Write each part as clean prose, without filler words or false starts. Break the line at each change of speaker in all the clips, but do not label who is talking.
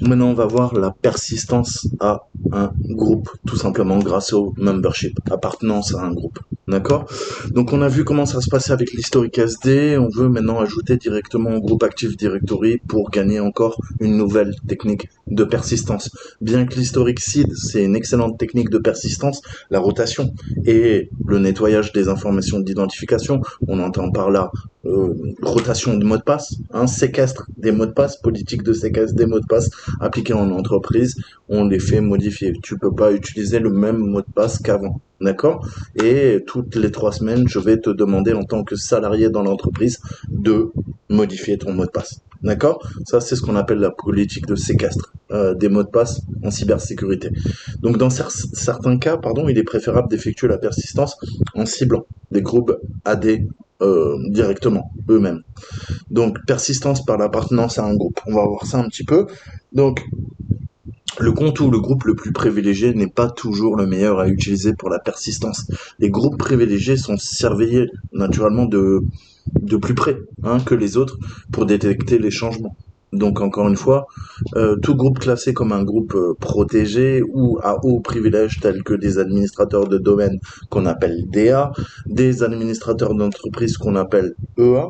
Maintenant, on va voir la persistance à un groupe, tout simplement grâce au membership, appartenance à un groupe. D'accord? Donc, on a vu comment ça se passait avec l'historique SD. On veut maintenant ajouter directement au groupe Active Directory pour gagner encore une nouvelle technique de persistance. Bien que l'historique seed, c'est une excellente technique de persistance, la rotation et le nettoyage des informations d'identification, on entend par là rotation de mots de passe, séquestre des mots de passe, politique de séquestre des mots de passe appliqués en entreprise, on les fait modifier. Tu peux pas utiliser le même mot de passe qu'avant. D'accord? Et toutes les 3 semaines, je vais te demander en tant que salarié dans l'entreprise de modifier ton mot de passe. D'accord? Ça, c'est ce qu'on appelle la politique de séquestre des mots de passe en cybersécurité. Donc, dans certains cas, il est préférable d'effectuer la persistance en ciblant des groupes AD directement, eux-mêmes. Donc, persistance par l'appartenance à un groupe. On va voir ça un petit peu. Donc, le compte ou le groupe le plus privilégié n'est pas toujours le meilleur à utiliser pour la persistance. Les groupes privilégiés sont surveillés naturellement de plus près que les autres pour détecter les changements. Donc encore une fois, tout groupe classé comme un groupe protégé ou à haut privilège tel que des administrateurs de domaine qu'on appelle DA, des administrateurs d'entreprise qu'on appelle EA,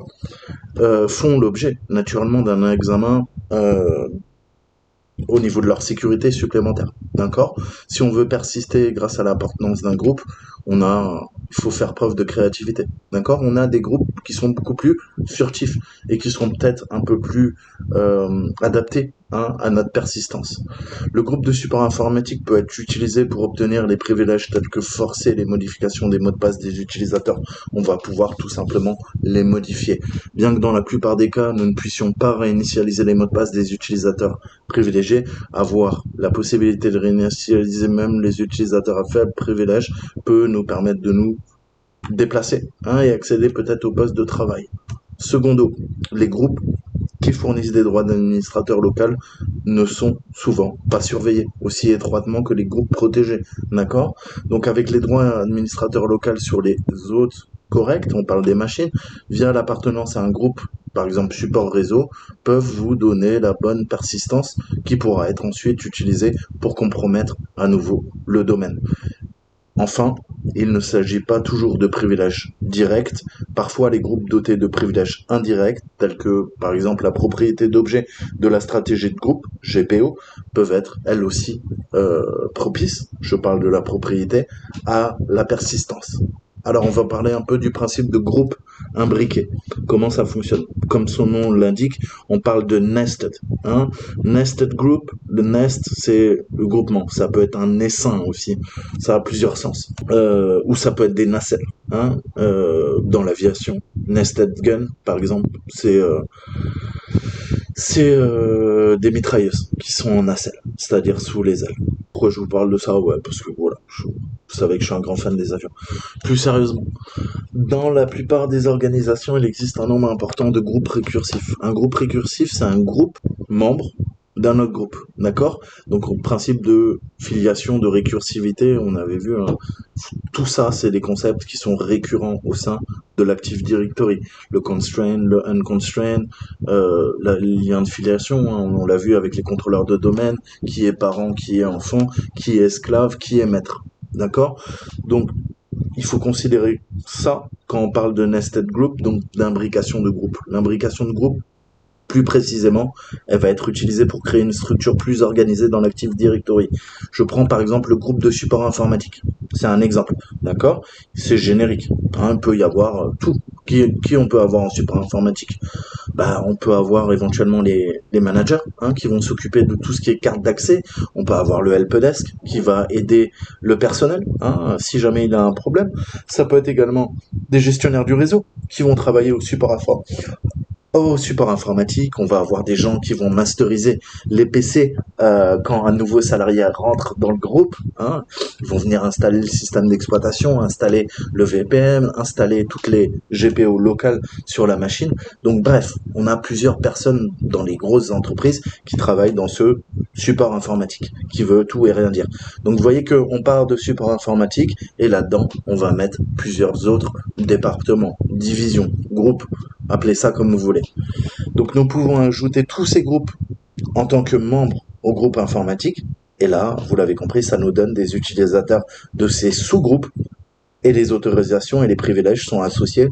font l'objet naturellement d'un examen au niveau de leur sécurité supplémentaire. D'accord? Si on veut persister grâce à l'appartenance d'un groupe, il faut faire preuve de créativité. D'accord? On a des groupes qui sont beaucoup plus furtifs et qui seront peut-être un peu plus adaptés à notre persistance. Le groupe de support informatique peut être utilisé pour obtenir les privilèges tels que forcer les modifications des mots de passe des utilisateurs. On va pouvoir tout simplement les modifier. Bien que dans la plupart des cas, nous ne puissions pas réinitialiser les mots de passe des utilisateurs privilégiés, avoir la possibilité de réinitialiser même les utilisateurs à faible privilège peut nous permettre de nous déplacer et accéder peut-être au poste de travail. Secondo, les groupes qui fournissent des droits d'administrateur local ne sont souvent pas surveillés aussi étroitement que les groupes protégés. D'accord? Donc avec les droits administrateurs local sur les autres corrects, on parle des machines, via l'appartenance à un groupe, par exemple support réseau, peuvent vous donner la bonne persistance qui pourra être ensuite utilisée pour compromettre à nouveau le domaine. Enfin, il ne s'agit pas toujours de privilèges directs. Parfois, les groupes dotés de privilèges indirects, tels que par exemple la propriété d'objets de la stratégie de groupe, GPO, peuvent être elles aussi propices, je parle de la propriété, à la persistance. Alors on va parler un peu du principe de groupe imbriqué. Comment ça fonctionne? Comme son nom l'indique, on parle de nested. Nested group, le nest c'est le groupement. Ça peut être un essaim aussi. Ça a plusieurs sens. Ou ça peut être des nacelles. Dans l'aviation, nested gun par exemple, c'est des mitrailleuses qui sont en nacelle, c'est-à-dire sous les ailes. Pourquoi je vous parle de ça? Ouais, parce que voilà, vous savez que je suis un grand fan des avions. Plus sérieusement, dans la plupart des organisations, il existe un nombre important de groupes récursifs. Un groupe récursif, c'est un groupe membre d'un autre groupe, d'accord? Donc au principe de filiation, de récursivité, on avait vu, tout ça, c'est des concepts qui sont récurrents au sein de l'Active Directory. Le constraint, le unconstraint, le lien de filiation, on l'a vu avec les contrôleurs de domaine, qui est parent, qui est enfant, qui est esclave, qui est maître, d'accord? Donc il faut considérer ça quand on parle de nested group, donc d'imbrication de groupe. L'imbrication de groupe, plus précisément, elle va être utilisée pour créer une structure plus organisée dans l'Active Directory. Je prends par exemple le groupe de support informatique. C'est un exemple, d'accord? C'est générique. Il peut y avoir tout. Qui on peut avoir en support informatique? On peut avoir éventuellement les managers qui vont s'occuper de tout ce qui est carte d'accès. On peut avoir le helpdesk qui va aider le personnel si jamais il a un problème. Ça peut être également des gestionnaires du réseau qui vont travailler au support informatique, on va avoir des gens qui vont masteriser les PC quand un nouveau salarié rentre dans le groupe. Ils vont venir installer le système d'exploitation, installer le VPN, installer toutes les GPO locales sur la machine. Donc bref, on a plusieurs personnes dans les grosses entreprises qui travaillent dans ce support informatique, qui veut tout et rien dire. Donc vous voyez qu'on part de support informatique et là-dedans, on va mettre plusieurs autres départements, divisions, groupes, appelez ça comme vous voulez. Donc nous pouvons ajouter tous ces groupes en tant que membres au groupe informatique. Et là, vous l'avez compris, ça nous donne des utilisateurs de ces sous-groupes et les autorisations et les privilèges sont associés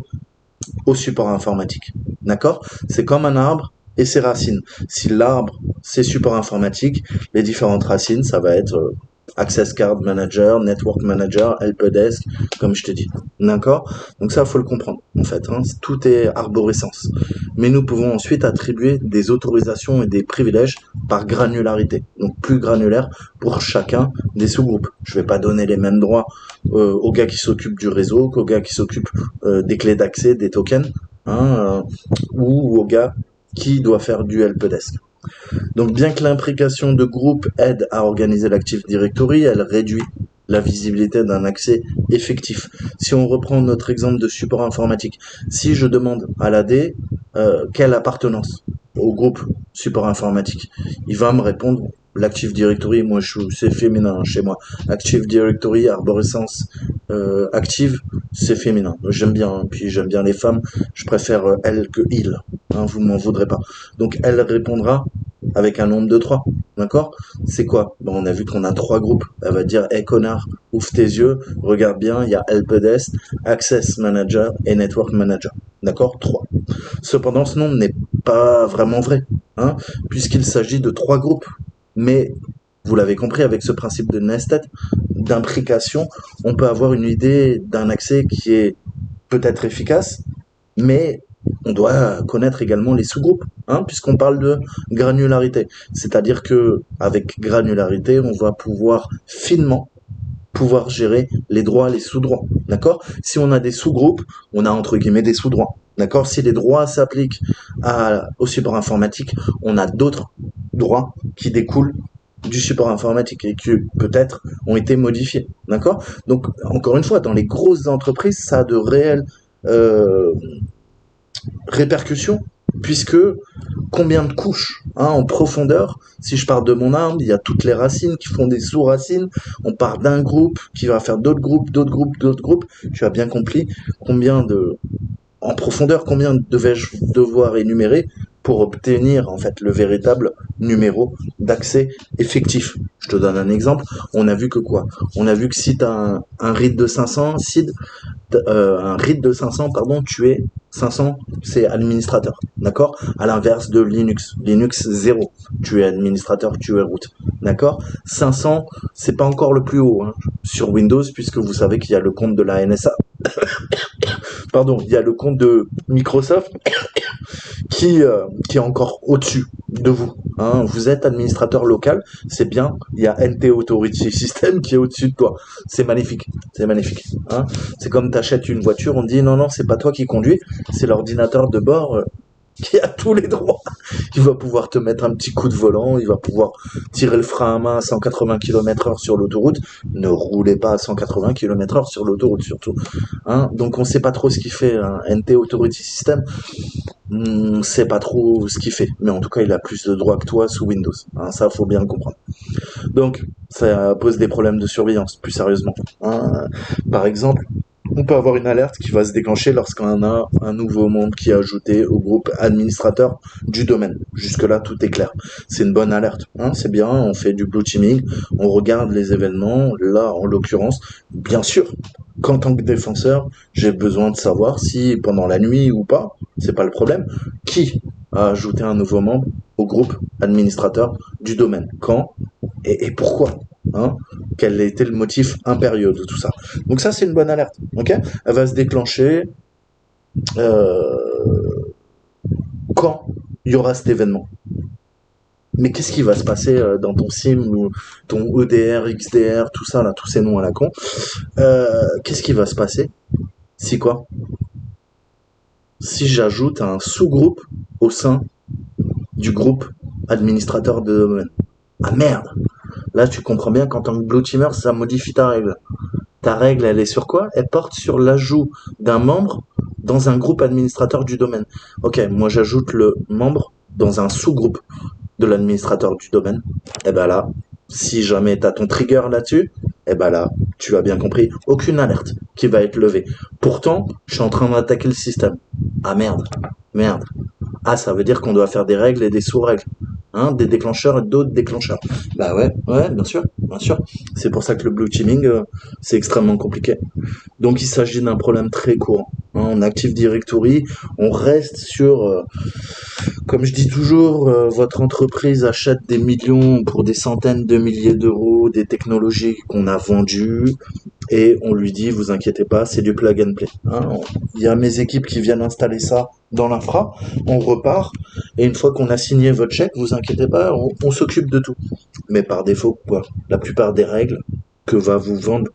au support informatique. D'accord? C'est comme un arbre et ses racines. Si l'arbre, c'est support informatique, les différentes racines, ça va être Access Card Manager, Network Manager, Helpdesk, comme je te dis. D'accord? Donc ça, faut le comprendre, en fait. Hein. Tout est arborescence. Mais nous pouvons ensuite attribuer des autorisations et des privilèges par granularité. Donc plus granulaire pour chacun des sous-groupes. Je vais pas donner les mêmes droits au gars qui s'occupe du réseau qu'au gars qui s'occupe des clés d'accès, des tokens, hein, ou au gars qui doit faire du helpdesk. Donc bien que l'imbrication de groupe aide à organiser l'Active Directory, elle réduit la visibilité d'un accès effectif. Si on reprend notre exemple de support informatique, si je demande à l'AD quelle appartenance au groupe support informatique, il va me répondre l'Active Directory, moi c'est féminin chez moi. Active Directory, arborescence active, c'est féminin. J'aime bien, hein. Puis j'aime bien les femmes, je préfère elle que il. Hein, vous m'en voudrez pas. Donc elle répondra avec un nombre de 3. D'accord? C'est quoi? Bon, on a vu qu'on a 3 groupes. Elle va dire, hey connard, ouvre tes yeux, regarde bien, il y a Helpdesk, Access Manager et Network Manager. D'accord? 3. Cependant, ce nombre n'est pas vraiment vrai, hein, puisqu'il s'agit de 3 groupes. Mais, vous l'avez compris, avec ce principe de nested, d'imbrication, on peut avoir une idée d'un accès qui est peut-être efficace, mais on doit connaître également les sous-groupes, hein, puisqu'on parle de granularité. C'est-à-dire que avec granularité, on va pouvoir finement gérer les droits, les sous-droits. D'accord? Si on a des sous-groupes, on a entre guillemets des sous-droits. D'accord? Si les droits s'appliquent au support informatique, on a d'autres droits qui découlent du support informatique et qui peut-être ont été modifiés. D'accord? Donc, encore une fois, dans les grosses entreprises, ça a de réelles répercussions, puisque combien de couches, hein, en profondeur, si je parle de mon arbre, il y a toutes les racines qui font des sous-racines, on part d'un groupe qui va faire d'autres groupes, d'autres groupes, d'autres groupes, tu as bien compris combien de, en profondeur, combien devais-je devoir énumérer pour obtenir en fait le véritable numéro d'accès effectif. Je te donne un exemple, on a vu que quoi? On a vu que si tu as un RID de 500, un RID de 500, pardon, tu es 500, c'est administrateur, d'accord? À l'inverse de Linux, Linux 0, tu es administrateur, tu es root, d'accord? 500, c'est pas encore le plus haut, hein, sur Windows, puisque vous savez qu'il y a le compte de la NSA, pardon, il y a le compte de Microsoft qui est encore au-dessus de vous. Hein. Vous êtes administrateur local, c'est bien. Il y a NT Authority System qui est au-dessus de toi. C'est magnifique, c'est magnifique. Hein. C'est comme t'achètes une voiture, on te dit non, c'est pas toi qui conduis, c'est l'ordinateur de bord qui a tous les droits. Il va pouvoir te mettre un petit coup de volant, il va pouvoir tirer le frein à main à 180 km/h sur l'autoroute. Ne roulez pas à 180 km/h sur l'autoroute surtout. Hein. Donc on sait pas trop ce qu'il fait, un NT Authority System. On sait pas trop ce qu'il fait, mais en tout cas il a plus de droits que toi sous Windows, hein, ça faut bien le comprendre. Donc ça pose des problèmes de surveillance, plus sérieusement. Hein. Par exemple, on peut avoir une alerte qui va se déclencher lorsqu'on a un nouveau membre qui est ajouté au groupe administrateur du domaine. Jusque-là, tout est clair. C'est une bonne alerte. Hein, c'est bien, on fait du blue teaming, on regarde les événements. Là, en l'occurrence, bien sûr, qu'en tant que défenseur, j'ai besoin de savoir si pendant la nuit ou pas, c'est pas le problème, qui a ajouté un nouveau membre au groupe administrateur du domaine. Quand et pourquoi, hein, quel était le motif impérieux de tout ça. Donc ça, c'est une bonne alerte, ok? Elle va se déclencher quand il y aura cet événement. Mais qu'est-ce qui va se passer dans ton SIM ou ton EDR, XDR, tout ça, là, tous ces noms à la con? Qu'est-ce qui va se passer si quoi? Si j'ajoute un sous-groupe au sein du groupe administrateur de domaine. Ah merde! Là, tu comprends bien qu'en tant que blue teamer, ça modifie ta règle. Ta règle, elle est sur quoi? Elle porte sur l'ajout d'un membre dans un groupe administrateur du domaine. Ok, moi j'ajoute le membre dans un sous-groupe de l'administrateur du domaine. Et ben là, si jamais tu as ton trigger là-dessus, et ben là, tu as bien compris, aucune alerte qui va être levée. Pourtant, je suis en train d'attaquer le système. Ah merde, merde. Ah, ça veut dire qu'on doit faire des règles et des sous-règles. hein, des déclencheurs et d'autres déclencheurs. Bah ouais, ouais, bien sûr, bien sûr. C'est pour ça que le blue teaming, c'est extrêmement compliqué. Donc il s'agit d'un problème très courant. Hein, en Active Directory, on reste sur, comme je dis toujours, votre entreprise achète des millions pour des centaines de milliers d'euros, des technologies qu'on a vendues, et on lui dit, vous inquiétez pas, c'est du plug and play. Hein. Il y a mes équipes qui viennent installer ça dans l'infra, on repart, et une fois qu'on a signé votre chèque, vous inquiétez pas, on s'occupe de tout. Mais par défaut, quoi, la plupart des règles que va vous vendre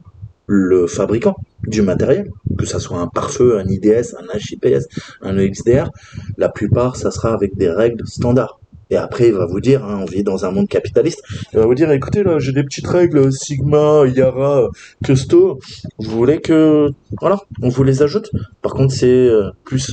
le fabricant du matériel, que ça soit un pare-feu, un IDS, un HIPS, un EXDR, la plupart, ça sera avec des règles standards. Et après, il va vous dire, hein, on vit dans un monde capitaliste, il va vous dire, écoutez, là, j'ai des petites règles Sigma, Yara, Custo, vous voulez que, voilà, on vous les ajoute. Par contre, c'est plus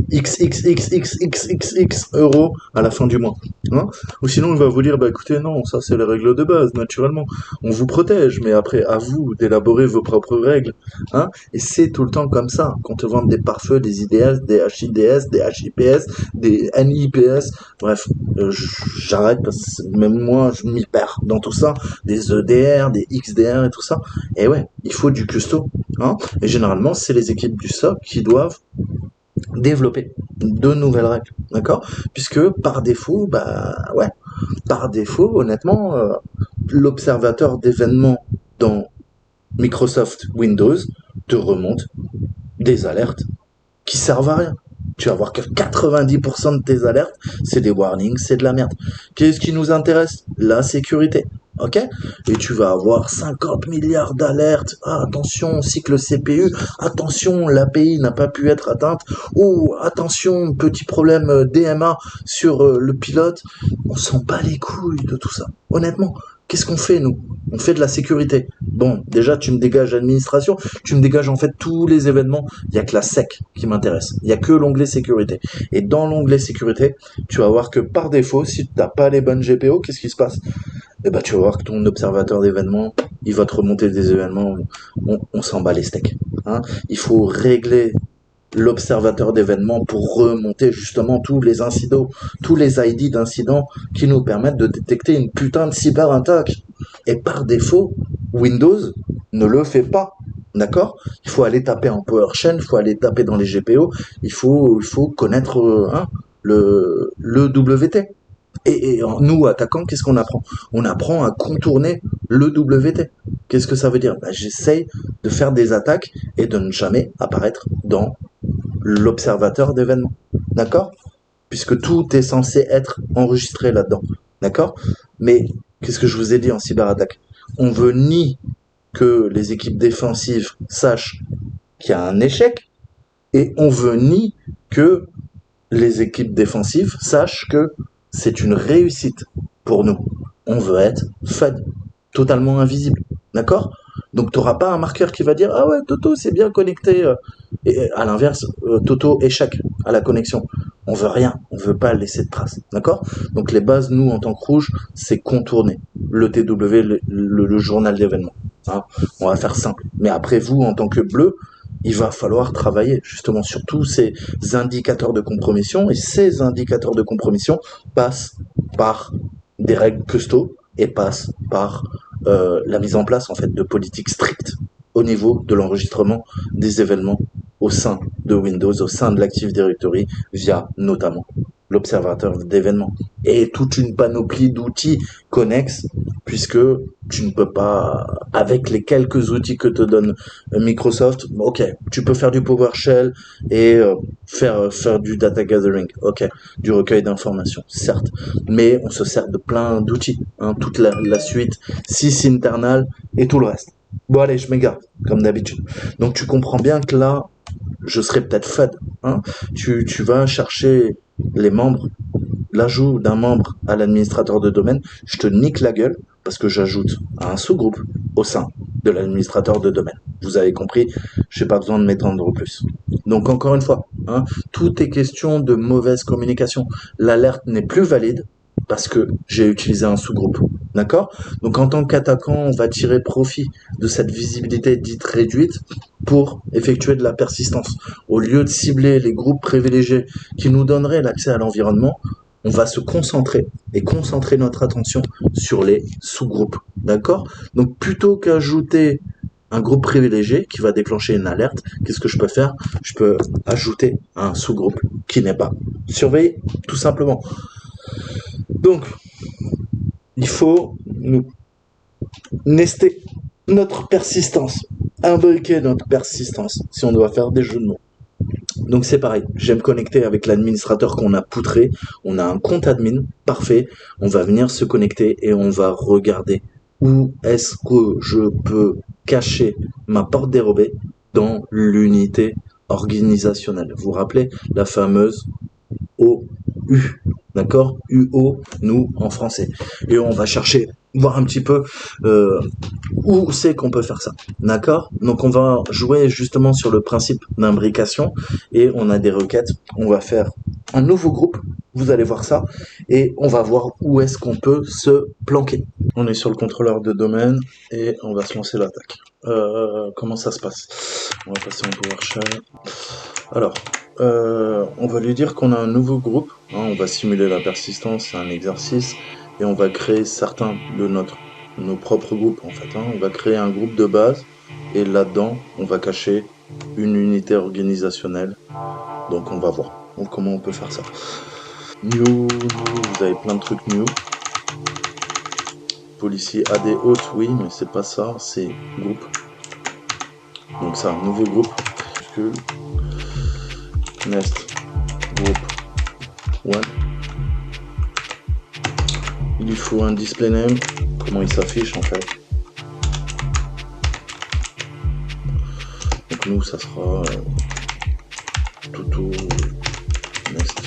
XXXXXX euros à la fin du mois. Hein. Ou sinon, il va vous dire, bah écoutez, non, ça c'est les règles de base, naturellement. On vous protège, mais après, à vous d'élaborer vos propres règles. Hein. Et c'est tout le temps comme ça. Qu'on te vende des pare-feux, des IDS, des HIDS, des HIPS, des NIPS, bref, j'arrête parce que même moi, je m'y perds dans tout ça. Des EDR, des XDR et tout ça. Et ouais, il faut du custo. Hein. Et généralement, c'est les équipes du SOC qui doivent développer de nouvelles règles, d'accord? Puisque par défaut, bah ouais, par défaut, honnêtement, l'observateur d'événements dans Microsoft Windows te remonte des alertes qui servent à rien. Tu vas voir que 90% de tes alertes, c'est des warnings, c'est de la merde. Qu'est-ce qui nous intéresse? La sécurité. Ok? Et tu vas avoir 50 milliards d'alertes. Ah, attention, cycle CPU. Attention, l'API n'a pas pu être atteinte. Ou attention, petit problème DMA sur le pilote. On s'en bat les couilles de tout ça. Honnêtement, qu'est-ce qu'on fait, nous? On fait de la sécurité. Bon, déjà, tu me dégages administration, tu me dégages en fait tous les événements. Il n'y a que la sec qui m'intéresse. Il n'y a que l'onglet sécurité. Et dans l'onglet sécurité, tu vas voir que par défaut, si tu n'as pas les bonnes GPO, qu'est-ce qui se passe? Eh ben, tu vas voir que ton observateur d'événements, il va te remonter des événements. On s'en bat les steaks. Hein. Il faut régler l'observateur d'événements pour remonter justement tous les incidents, tous les ID d'incidents qui nous permettent de détecter une putain de cyber-attaque. Et par défaut, Windows ne le fait pas. D'accord? Il faut aller taper en PowerShell, il faut aller taper dans les GPO, il faut connaître le WT. Et nous, attaquants, qu'est-ce qu'on apprend? On apprend à contourner le WT. Qu'est-ce que ça veut dire? Bah, j'essaye de faire des attaques et de ne jamais apparaître dans l'observateur d'événements. D'accord? Puisque tout est censé être enregistré là-dedans. D'accord? Mais qu'est-ce que je vous ai dit en cyberattaque? On veut ni que les équipes défensives sachent qu'il y a un échec, et on veut ni que les équipes défensives sachent que c'est une réussite pour nous. On veut être fun, totalement invisible. D'accord? Donc tu n'auras pas un marqueur qui va dire ah ouais Toto c'est bien connecté et à l'inverse Toto échec à la connexion. On veut rien, on veut pas laisser de traces, d'accord? Donc les bases nous en tant que rouge c'est contourner le TW, le journal d'événements. Hein. On va faire simple. Mais après vous en tant que bleu, il va falloir travailler justement sur tous ces indicateurs de compromission et ces indicateurs de compromission passent par des règles custo et passent par la mise en place en fait de politiques strictes au niveau de l'enregistrement des événements au sein de Windows, au sein de l'Active Directory, via notamment l'observateur d'événements et toute une panoplie d'outils connexes puisque tu ne peux pas, avec les quelques outils que te donne Microsoft, ok, tu peux faire du PowerShell et faire du data gathering, ok, du recueil d'informations, certes, mais on se sert de plein d'outils, hein, toute la suite, sysinternal et tout le reste. Bon allez, je m'égare, comme d'habitude. Donc tu comprends bien que là, je serais peut-être fade. Hein. Tu vas chercher les membres, l'ajout d'un membre à l'administrateur de domaine, je te nique la gueule parce que j'ajoute un sous-groupe au sein de l'administrateur de domaine. Vous avez compris, j'ai pas besoin de m'étendre plus. Donc encore une fois, hein, tout est question de mauvaise communication. L'alerte n'est plus valide parce que j'ai utilisé un sous-groupe. D'accord? Donc en tant qu'attaquant, on va tirer profit de cette visibilité dite réduite pour effectuer de la persistance. Au lieu de cibler les groupes privilégiés qui nous donneraient l'accès à l'environnement, on va se concentrer et concentrer notre attention sur les sous-groupes. D'accord? Donc plutôt qu'ajouter un groupe privilégié qui va déclencher une alerte, qu'est-ce que je peux faire? Je peux ajouter un sous-groupe qui n'est pas surveillé, tout simplement. Donc, il faut nous nester notre persistance, imbriquer notre persistance, si on doit faire des jeux de mots. Donc c'est pareil, je vais me connecter avec l'administrateur qu'on a poutré, on a un compte admin, parfait, on va venir se connecter et on va regarder où est-ce que je peux cacher ma porte dérobée dans l'unité organisationnelle. Vous vous rappelez la fameuse OU, d'accord? UO, nous, en français. Et on va chercher, voir un petit peu où c'est qu'on peut faire ça, d'accord? Donc on va jouer justement sur le principe d'imbrication et on a des requêtes. On va faire un nouveau groupe, vous allez voir ça, et on va voir où est-ce qu'on peut se planquer. On est sur le contrôleur de domaine et on va se lancer l'attaque. Comment ça se passe? On va passer en PowerShell. Alors, on va lui dire qu'on a un nouveau groupe, hein, on va simuler la persistance, c'est un exercice, et on va créer certains de nos propres groupes en fait. Hein. On va créer un groupe de base, et là-dedans, on va cacher une unité organisationnelle. Donc on va voir comment on peut faire ça. New, vous avez plein de trucs new. Policier AD haute, oui, mais c'est pas ça, c'est groupe. Donc ça, nouveau groupe. Nest group 1. Il lui faut un display name, comment il s'affiche en fait. Donc nous ça sera Toto Nest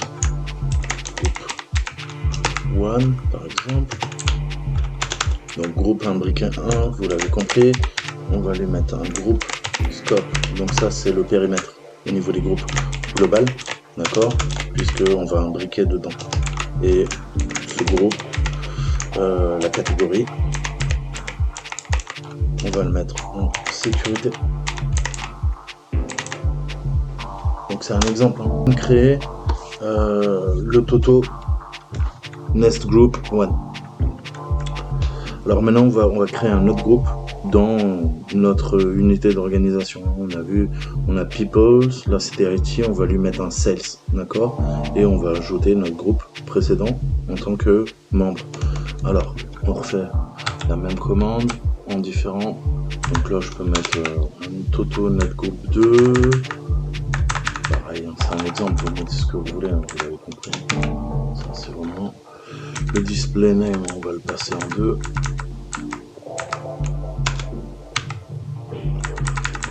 group 1 par exemple. Donc groupe imbriqué 1, vous l'avez compris. On va lui mettre un groupe scope, donc ça c'est le périmètre au niveau des groupes global, d'accord, puisque on va imbriquer dedans. Et ce groupe, la catégorie, on va le mettre en sécurité. Donc c'est un exemple. Hein. Créer le Toto Nest Group 1. Alors maintenant on va créer un autre groupe dans notre unité d'organisation. On a vu, on a People, là c'était IT, on va lui mettre un Sales, d'accord? Et on va ajouter notre groupe précédent en tant que membre. Alors, on refait la même commande en différent. Donc là, je peux mettre un Toto Net Group 2. Pareil, hein, c'est un exemple, vous mettez ce que vous voulez, hein, vous l'avez compris. Ça, c'est vraiment le display name, on va le passer en 2.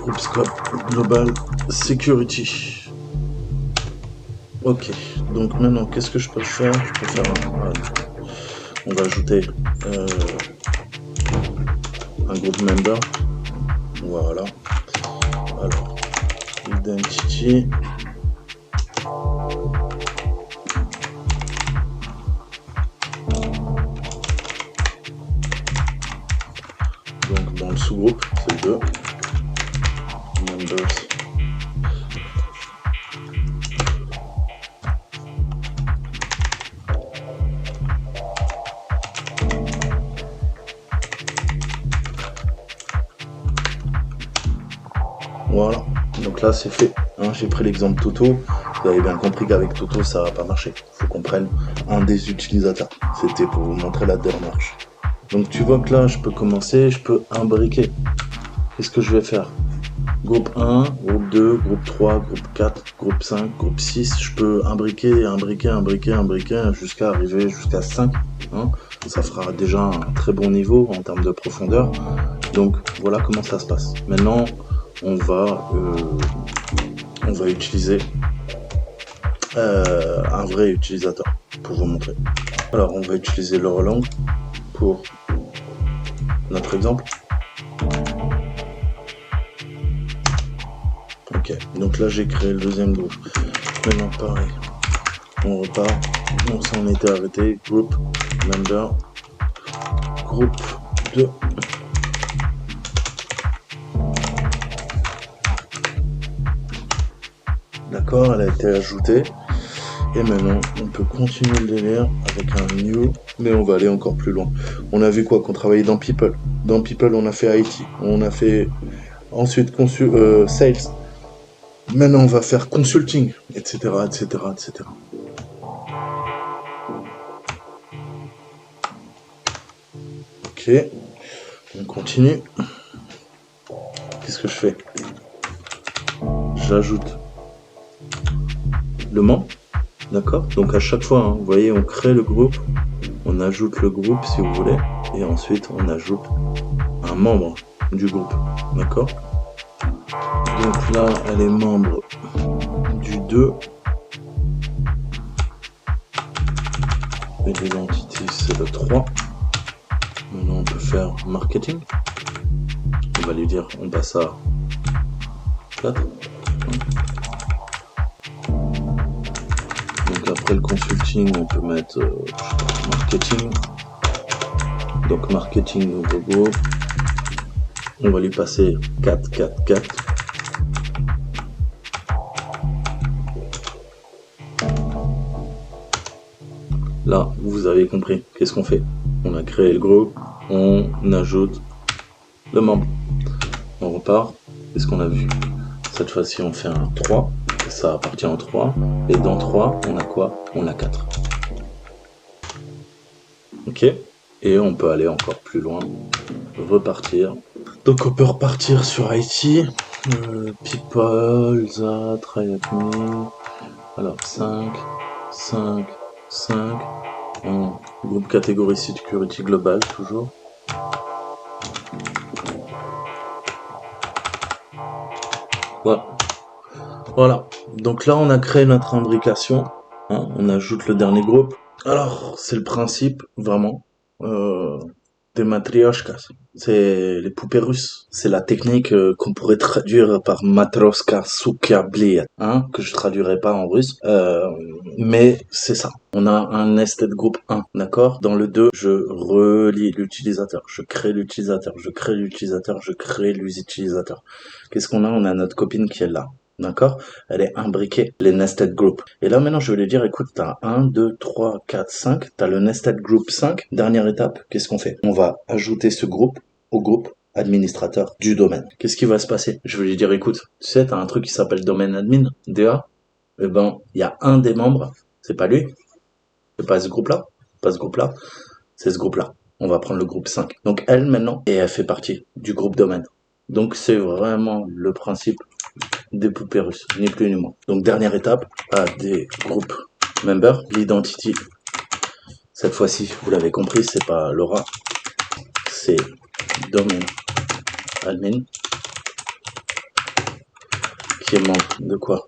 Group Scope Global Security. Ok, donc maintenant qu'est-ce que je peux faire? Je peux faire on va ajouter un groupe member. Voilà. Alors, identity. Donc dans le sous-groupe, c'est le 2. Members. Voilà, donc là c'est fait. Hein, j'ai pris l'exemple Toto. Vous avez bien compris qu'avec Toto ça va pas marcher. Faut qu'on prenne un des utilisateurs. C'était pour vous montrer la démarche. Donc tu vois que là je peux commencer, je peux imbriquer. Qu'est-ce que je vais faire? Groupe 1, groupe 2, groupe 3, groupe 4, groupe 5, groupe 6. Je peux imbriquer jusqu'à arriver jusqu'à 5. Hein. Ça fera déjà un très bon niveau en termes de profondeur. Donc voilà comment ça se passe. Maintenant, on va utiliser un vrai utilisateur pour vous montrer. Alors on va utiliser Laurelang pour notre exemple. Ok, donc là j'ai créé le deuxième groupe. Maintenant pareil, on repart, on s'en était arrêté, group member, groupe 2. D'accord, elle a été ajoutée. Et maintenant, on peut continuer le délire avec un new, mais on va aller encore plus loin. On a vu quoi? Qu'on travaillait dans People. Dans People, on a fait IT. On a fait ensuite Sales. Maintenant, on va faire Consulting, etc., etc., etc. Ok, on continue. Qu'est-ce que je fais? J'ajoute le membre. D'accord? Donc à chaque fois, hein, vous voyez, on crée le groupe, on ajoute le groupe si vous voulez, et ensuite on ajoute un membre du groupe. D'accord? Donc là, elle est membre du 2. Et l'identité, c'est le 3. Maintenant, on peut faire marketing. On va lui dire, on passe à 4. Donc après le consulting, on peut mettre marketing. Donc marketing nouveau groupe. On va lui passer 4, 4, 4. Là, vous avez compris. Qu'est-ce qu'on fait? On a créé le groupe, on ajoute le membre. On repart. Qu'est-ce qu'on a vu? Cette fois-ci, on fait un 3. Ça appartient en 3. Et dans 3, on a quoi? On a 4. Ok? Et on peut aller encore plus loin. Repartir. Donc on peut repartir sur IT. People, that, try avec me. Alors 5, 5, 5. Groupe catégorie Security Global, toujours. Voilà. Donc là, on a créé notre imbrication. Hein, on ajoute le dernier groupe. Alors, c'est le principe, vraiment, des matrioshkas. C'est les poupées russes. C'est la technique qu'on pourrait traduire par matroska sukia hein, que je traduirais pas en russe. Mais c'est ça. On a un nested group 1, d'accord? Dans le 2, je relie l'utilisateur, je crée l'utilisateur, je crée l'utilisateur, je crée l'utilisateur. Qu'est-ce qu'on a? On a notre copine qui est là. D'accord? Elle est imbriquée, les nested group. Et là, maintenant, je vais lui dire, écoute, t'as 1, 2, 3, 4, 5, t'as le nested group 5. Dernière étape, qu'est-ce qu'on fait? On va ajouter ce groupe au groupe administrateur du domaine. Qu'est-ce qui va se passer? Je vais lui dire, écoute, tu sais, t'as un truc qui s'appelle domaine admin, DA. Eh ben, il y a un des membres, c'est pas lui, c'est pas ce groupe-là, pas ce groupe-là, c'est ce groupe-là. On va prendre le groupe 5. Donc elle, maintenant, et elle fait partie du groupe domaine. Donc c'est vraiment le principe des poupées russes, ni plus ni moins. Donc dernière étape, à des groupes members, l'identity. Cette fois-ci, vous l'avez compris, c'est pas Laura, c'est domaine admin, qui est membre de quoi?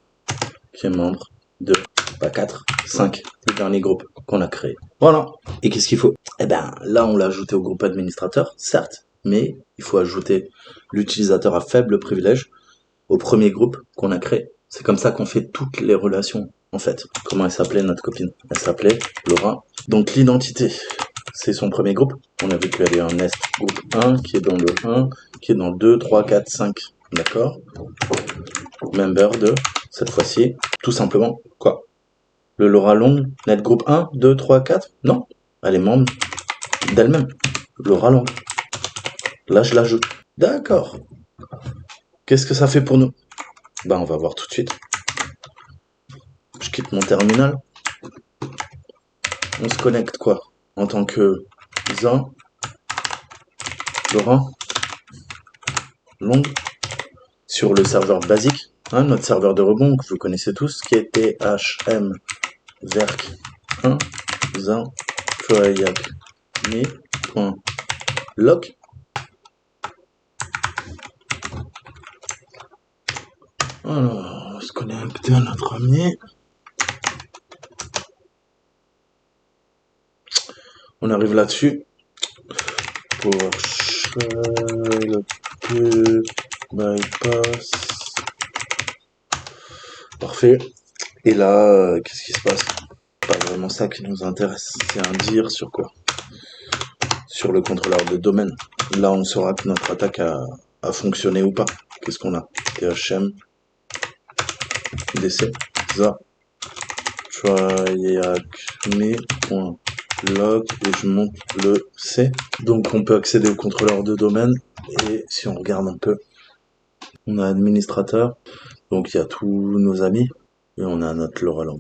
Qui est membre de, pas 4, 5, le dernier groupe qu'on a créé. Voilà. Et qu'est-ce qu'il faut? Eh ben, là, on l'a ajouté au groupe administrateur, certes, mais il faut ajouter l'utilisateur à faible privilège au premier groupe qu'on a créé. C'est comme ça qu'on fait toutes les relations, en fait. Comment elle s'appelait, notre copine? Elle s'appelait Laura. Donc, l'identité, c'est son premier groupe. On a vu qu'elle est un nest groupe 1, qui est dans le 1, qui est dans le 2, 3, 4, 5. D'accord? Member de, cette fois-ci, tout simplement, quoi? Le Laura Long, net groupe 1, 2, 3, 4? Non. Elle est membre d'elle-même. Laura Long. Là, je l'ajoute. D'accord. Qu'est-ce que ça fait pour nous? Ben, on va voir tout de suite. Je quitte mon terminal. On se connecte quoi? En tant que Zan, Laurent, Long, sur le serveur basique, hein, notre serveur de rebond que vous connaissez tous, qui est thm verc 1 Zan Kayak mi.log. Alors, on va se connecter à notre ami. On arrive là-dessus. PowerShell, bypass. Parfait. Et là, qu'est-ce qui se passe? Pas vraiment ça qui nous intéresse. C'est un dire sur quoi? Sur le contrôleur de domaine. Là, on saura que notre attaque a fonctionné ou pas. Qu'est-ce qu'on a? THM, DC, ZA, tryacme.log et je monte le C. Donc on peut accéder au contrôleur de domaine et si on regarde un peu, on a administrateur, donc il y a tous nos amis et on a notre Loralang.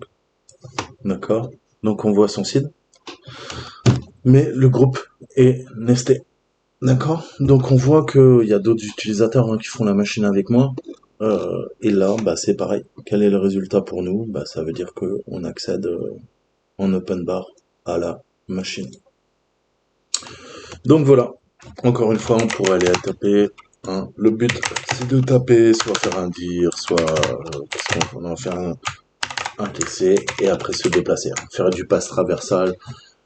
D'accord? Donc on voit son site, mais le groupe est nesté. D'accord? Donc on voit qu'il y a d'autres utilisateurs qui font la machine avec moi. Et là, bah, c'est pareil. Quel est le résultat pour nous? Bah, ça veut dire que on accède en open bar à la machine. Donc voilà. Encore une fois, on pourrait aller à taper. Le but, c'est de taper, soit faire un dir, soit parce qu'on en fait un TC et après se déplacer. Faire du pass traversal,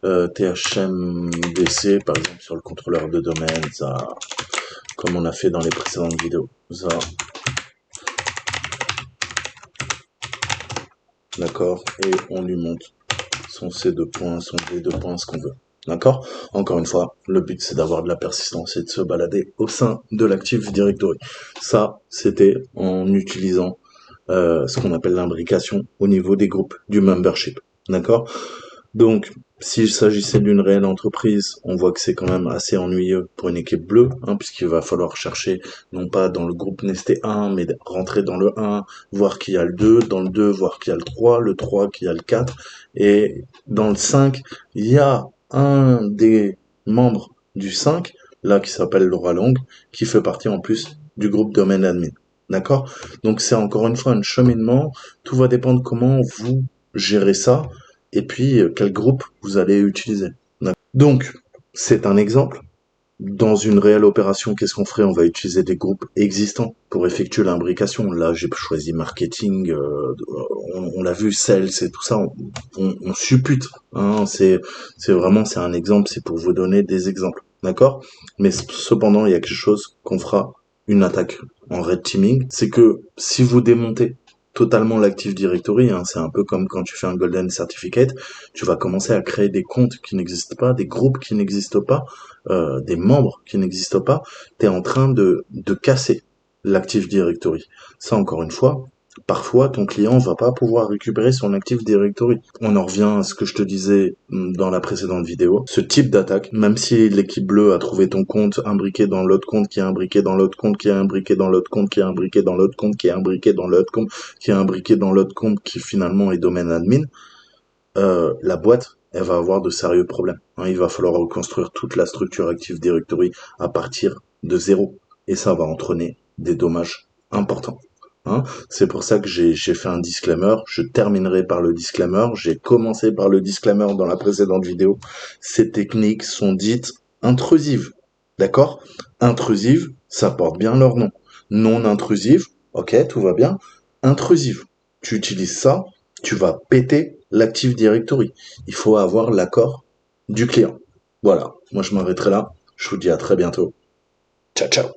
THMDC par exemple sur le contrôleur de domaine, ça, comme on a fait dans les précédentes vidéos. Ça, d'accord, et on lui monte son C2 points, son D2 points, ce qu'on veut. D'accord? Encore une fois, le but c'est d'avoir de la persistance et de se balader au sein de l'Active Directory. Ça, c'était en utilisant ce qu'on appelle l'imbrication au niveau des groupes du membership. D'accord? Donc, s'il s'agissait d'une réelle entreprise, on voit que c'est quand même assez ennuyeux pour une équipe bleue, puisqu'il va falloir chercher, non pas dans le groupe Nesté 1, mais rentrer dans le 1, voir qu'il y a le 2, dans le 2, voir qu'il y a le 3 qu'il y a le 4, et dans le 5, il y a un des membres du 5, là qui s'appelle Laura Long, qui fait partie en plus du groupe domaine admin. D'accord? Donc c'est encore une fois un cheminement, tout va dépendre comment vous gérez ça, et puis quel groupe vous allez utiliser. Donc, c'est un exemple. Dans une réelle opération, qu'est-ce qu'on ferait? On va utiliser des groupes existants pour effectuer l'imbrication. Là, j'ai choisi marketing, on l'a vu, sales et tout ça, on suppute. C'est vraiment, c'est un exemple, c'est pour vous donner des exemples. D'accord? Mais cependant, il y a quelque chose qu'on fera une attaque en red teaming, c'est que si vous démontez totalement l'Active Directory, c'est un peu comme quand tu fais un Golden Certificate, tu vas commencer à créer des comptes qui n'existent pas, des groupes qui n'existent pas, des membres qui n'existent pas, tu es en train de casser l'Active Directory. Ça, encore une fois, parfois, ton client va pas pouvoir récupérer son Active Directory. On en revient à ce que je te disais dans la précédente vidéo. Ce type d'attaque, même si l'équipe bleue a trouvé ton compte imbriqué dans l'autre compte, qui est imbriqué dans l'autre compte, qui est imbriqué dans l'autre compte, qui est imbriqué dans l'autre compte, qui est imbriqué dans l'autre compte, qui est imbriqué dans l'autre compte, qui finalement est domaine admin, la boîte, elle va avoir de sérieux problèmes. Il va falloir reconstruire toute la structure Active Directory à partir de zéro. Et ça va entraîner des dommages importants. C'est pour ça que j'ai fait un disclaimer. Je terminerai par le disclaimer. J'ai commencé par le disclaimer dans la précédente vidéo. Ces techniques sont dites intrusives. D'accord? Intrusives, ça porte bien leur nom. Non intrusive, ok, tout va bien. Intrusive, tu utilises ça, tu vas péter l'Active Directory. Il faut avoir l'accord du client. Voilà, moi je m'arrêterai là. Je vous dis à très bientôt. Ciao, ciao.